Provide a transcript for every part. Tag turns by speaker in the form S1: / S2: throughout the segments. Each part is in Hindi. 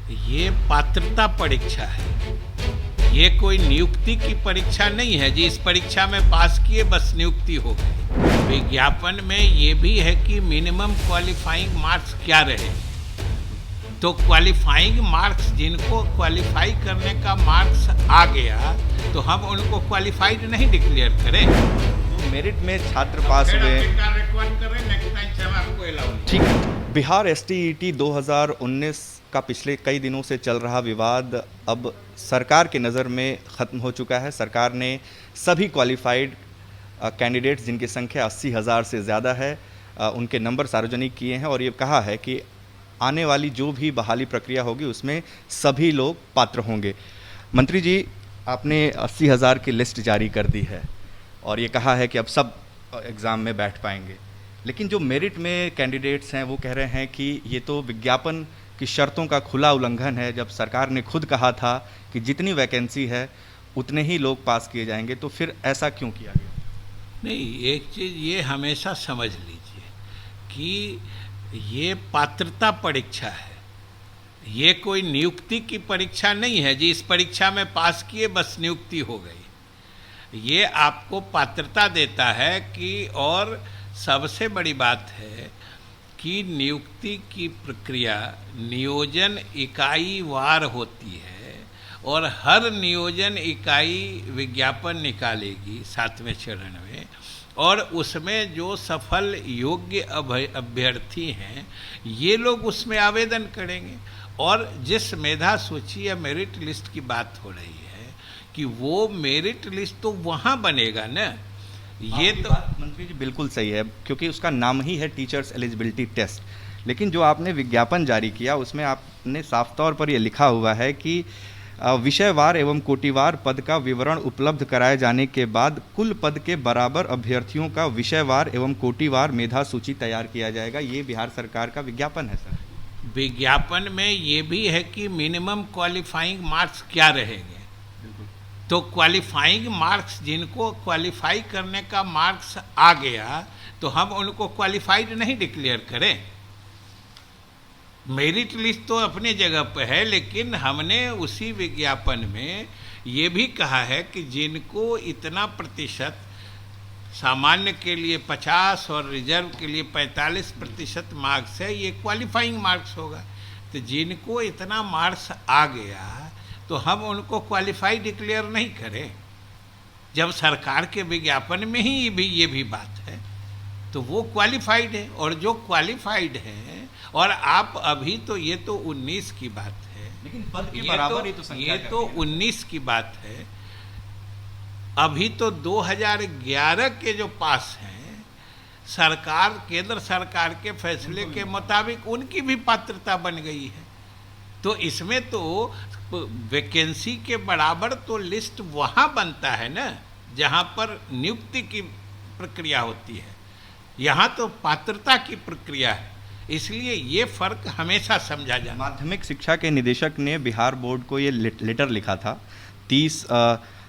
S1: ये पात्रता परीक्षा है। ये कोई नियुक्ति की परीक्षा नहीं है जी इस परीक्षा में पास किए बस नियुक्ति हो गई। विज्ञापन में ये भी है कि मिनिमम क्वालिफाइंग मार्क्स क्या रहे। तो क्वालिफाइंग मार्क्स जिनको क्वालिफाई करने का मार्क्स आ गया तो हम उनको क्वालिफाइड नहीं डिक्लेयर करें।
S2: मेरिट में छात्र पास हुए। ठीक। बिहार एसटीईटी 2019 का पिछले कई दिनों से चल रहा विवाद अब सरकार की नज़र में ख़त्म हो चुका है। सरकार ने सभी क्वालिफाइड कैंडिडेट्स जिनकी संख्या 80,000 से ज़्यादा है उनके नंबर सार्वजनिक किए हैं और ये कहा है कि आने वाली जो भी बहाली प्रक्रिया होगी उसमें सभी लोग पात्र होंगे। मंत्री जी, आपने 80,000 की लिस्ट जारी कर दी है और ये कहा है कि अब सब एग्ज़ाम में बैठ पाएंगे, लेकिन जो मेरिट में कैंडिडेट्स हैं वो कह रहे हैं कि ये तो विज्ञापन की शर्तों का खुला उल्लंघन है। जब सरकार ने खुद कहा था कि जितनी वैकेंसी है उतने ही लोग पास किए जाएंगे, तो फिर ऐसा क्यों किया गया?
S1: नहीं, एक चीज़ ये हमेशा समझ लीजिए कि ये पात्रता परीक्षा है। ये कोई नियुक्ति की परीक्षा नहीं है जी इस परीक्षा में पास किए बस नियुक्ति हो गई। ये आपको पात्रता देता है कि, और सबसे बड़ी बात है कि नियुक्ति की प्रक्रिया नियोजन इकाई वार होती है और हर नियोजन इकाई विज्ञापन निकालेगी 7वें चरण में, और उसमें जो सफल योग्य अभ्यर्थी हैं ये लोग उसमें आवेदन करेंगे। और जिस मेधा सूची या मेरिट लिस्ट की बात हो रही है कि वो मेरिट लिस्ट तो वहाँ बनेगा ना। ये तो
S2: मंत्री जी बिल्कुल सही है, क्योंकि उसका नाम ही है टीचर्स एलिजिबिलिटी टेस्ट, लेकिन जो आपने विज्ञापन जारी किया उसमें आपने साफ तौर पर यह लिखा हुआ है कि विषयवार एवं कोटिवार पद का विवरण उपलब्ध कराए जाने के बाद कुल पद के बराबर अभ्यर्थियों का विषयवार एवं कोटिवार मेधा सूची तैयार किया जाएगा। ये बिहार सरकार का विज्ञापन है सर।
S1: विज्ञापन में ये भी है कि मिनिमम क्वालिफाइंग मार्क्स क्या रहेंगे। तो क्वालिफाइंग मार्क्स जिनको क्वालिफाई करने का मार्क्स आ गया तो हम उनको क्वालिफाइड नहीं डिक्लेयर करें। मेरिट लिस्ट तो अपनी जगह पर है, लेकिन हमने उसी विज्ञापन में ये भी कहा है कि जिनको इतना प्रतिशत, सामान्य के लिए 50 और रिजर्व के लिए 45% मार्क्स है, ये क्वालिफाइंग मार्क्स होगा। तो जिनको इतना मार्क्स आ गया तो हम उनको क्वालिफाई डिक्लेयर नहीं करें। जब सरकार के विज्ञापन में ही ये भी बात है तो वो क्वालिफाइड है, और जो क्वालिफाइड है, और आप अभी तो ये तो 19 की बात है,
S2: लेकिन पद के बराबर ही तो संख्या
S1: ये तो 19 की बात है। अभी तो 2011 के जो पास हैं सरकार, केंद्र सरकार के फैसले के मुताबिक उनकी भी पात्रता बन गई है। तो इसमें तो वैकेंसी के बराबर तो लिस्ट वहाँ बनता है ना जहाँ पर नियुक्ति की प्रक्रिया होती है, यहाँ तो पात्रता की प्रक्रिया है। इसलिए ये फर्क हमेशा समझा जाए।
S2: माध्यमिक शिक्षा के निदेशक ने बिहार बोर्ड को ये लेटर लिखा था 30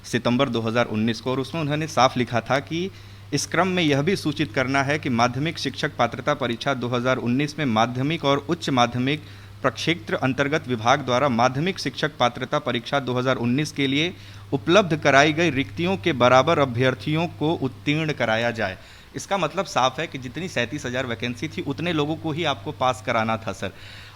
S2: सितंबर 2019 को, और उसमें उन्होंने साफ लिखा था कि इस क्रम में यह भी सूचित करना है कि माध्यमिक शिक्षक पात्रता परीक्षा 2019 में माध्यमिक और उच्च माध्यमिक प्रक्षेत्र अंतर्गत विभाग द्वारा माध्यमिक शिक्षक पात्रता परीक्षा 2019 के लिए उपलब्ध कराई गई रिक्तियों के बराबर अभ्यर्थियों को उत्तीर्ण कराया जाए। इसका मतलब साफ है कि जितनी 37,000 वैकेंसी थी उतने लोगों को ही आपको पास कराना था सर।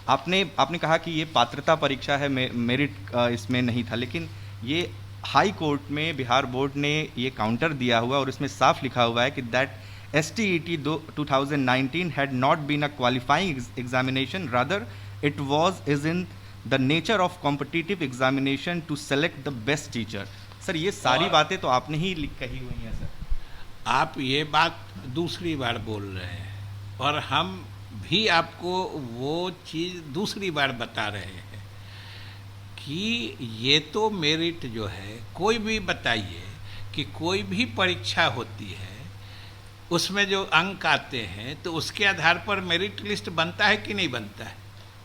S2: आपने कहा कि ये पात्रता परीक्षा है, मेरिट इसमें नहीं था, लेकिन ये हाई कोर्ट में बिहार बोर्ड ने ये काउंटर दिया हुआ और इसमें साफ लिखा हुआ है कि that STET 2019 had not been a qualifying examination, rather it is in the nature of competitive examination to select the best teacher। Sir ये सारी बातें तो आपने ही कही हुई हैं सर।
S1: आप ये बात दूसरी बार बोल रहे हैं और हम भी आपको वो चीज़ दूसरी बार बता रहे हैं कि ये तो मेरिट जो है, कोई भी बताइए कि कोई भी परीक्षा होती है उसमें जो अंक आते हैं तो उसके आधार पर मेरिट लिस्ट बनता है कि नहीं बनता है,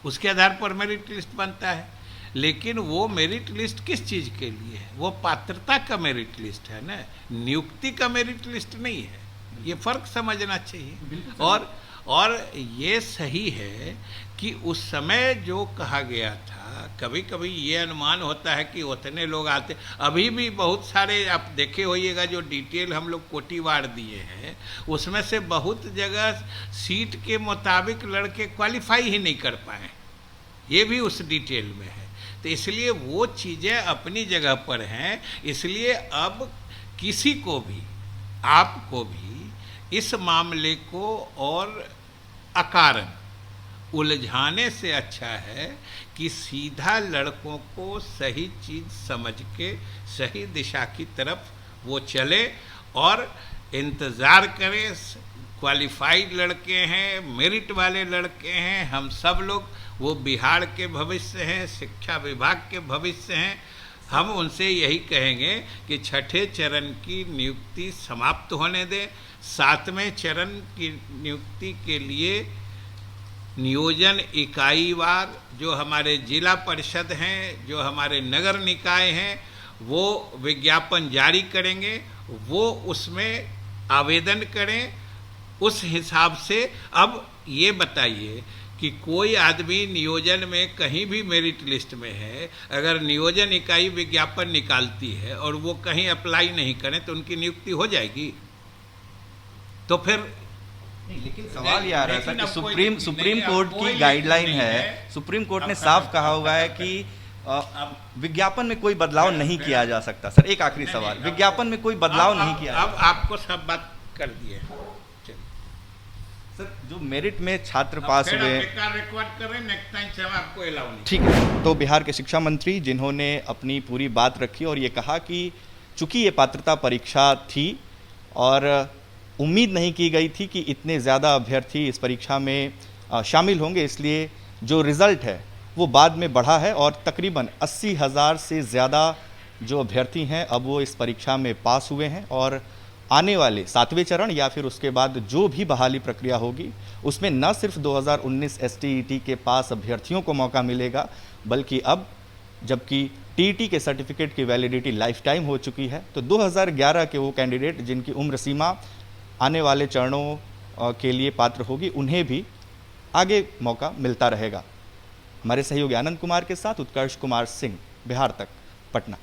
S1: उसके आधार पर मेरिट लिस्ट बनता है। लेकिन वो मेरिट लिस्ट किस चीज़ के लिए है? वो पात्रता का मेरिट लिस्ट है ना, नियुक्ति का मेरिट लिस्ट नहीं है। ये फ़र्क समझना चाहिए। और ये सही है कि उस समय जो कहा गया था कभी कभी ये अनुमान होता है कि उतने लोग आते, अभी भी बहुत सारे आप देखे होइएगा जो डिटेल हम लोग कोटिवार दिए हैं, उसमें से बहुत जगह सीट के मुताबिक लड़के क्वालिफाई ही नहीं कर पाए, ये भी उस डिटेल में है। तो इसलिए वो चीज़ें अपनी जगह पर हैं। इसलिए अब किसी को भी, आपको भी इस मामले को और अकारण उलझाने से अच्छा है कि सीधा लड़कों को सही चीज़ समझ के सही दिशा की तरफ वो चले और इंतज़ार करें। क्वालिफाइड लड़के हैं, मेरिट वाले लड़के हैं, हम सब लोग, वो बिहार के भविष्य हैं, शिक्षा विभाग के भविष्य हैं। हम उनसे यही कहेंगे कि छठे चरण की नियुक्ति समाप्त होने दें, सातवें चरण की नियुक्ति के लिए नियोजन इकाईवार जो हमारे जिला परिषद हैं, जो हमारे नगर निकाय हैं, वो विज्ञापन जारी करेंगे, वो उसमें आवेदन करें। उस हिसाब से अब ये बताइए कि कोई आदमी नियोजन में कहीं भी मेरिट लिस्ट में है, अगर नियोजन इकाई विज्ञापन निकालती है और वो कहीं अप्लाई नहीं करें तो उनकी नियुक्ति हो जाएगी? तो फिर
S2: लेकिन सवाल ये आ रहा है सर कि सुप्रीम कोर्ट की गाइडलाइन है, सुप्रीम कोर्ट ने साफ कहा हुआ है कि विज्ञापन में कोई बदलाव नहीं किया जा सकता। सर एक आखिरी सवाल, विज्ञापन में कोई बदलाव नहीं किया,
S1: अब आपको सब बात कर दिए
S2: सर। जो मेरिट में छात्र पास हुए,
S1: रिकॉर्ड करें, नेक्स्ट टाइम से हम आपको अलाउ नहीं।
S2: ठीक है। तो बिहार के शिक्षा मंत्री जिन्होंने अपनी पूरी बात रखी और ये कहा कि चूंकि ये पात्रता परीक्षा थी और उम्मीद नहीं की गई थी कि इतने ज़्यादा अभ्यर्थी इस परीक्षा में शामिल होंगे, इसलिए जो रिज़ल्ट है वो बाद में बढ़ा है और तकरीबन 80,000 से ज़्यादा जो अभ्यर्थी हैं अब वो इस परीक्षा में पास हुए हैं। और आने वाले 7वें चरण या फिर उसके बाद जो भी बहाली प्रक्रिया होगी उसमें न सिर्फ 2019 STET के पास अभ्यर्थियों को मौका मिलेगा, बल्कि अब जबकि TET के सर्टिफिकेट की वैलिडिटी लाइफ टाइम हो चुकी है, तो 2011 के वो कैंडिडेट जिनकी उम्र सीमा आने वाले चरणों के लिए पात्र होगी, उन्हें भी आगे मौका मिलता रहेगा। हमारे सहयोगी आनंद कुमार के साथ उत्कर्ष कुमार सिंह, बिहार तक, पटना।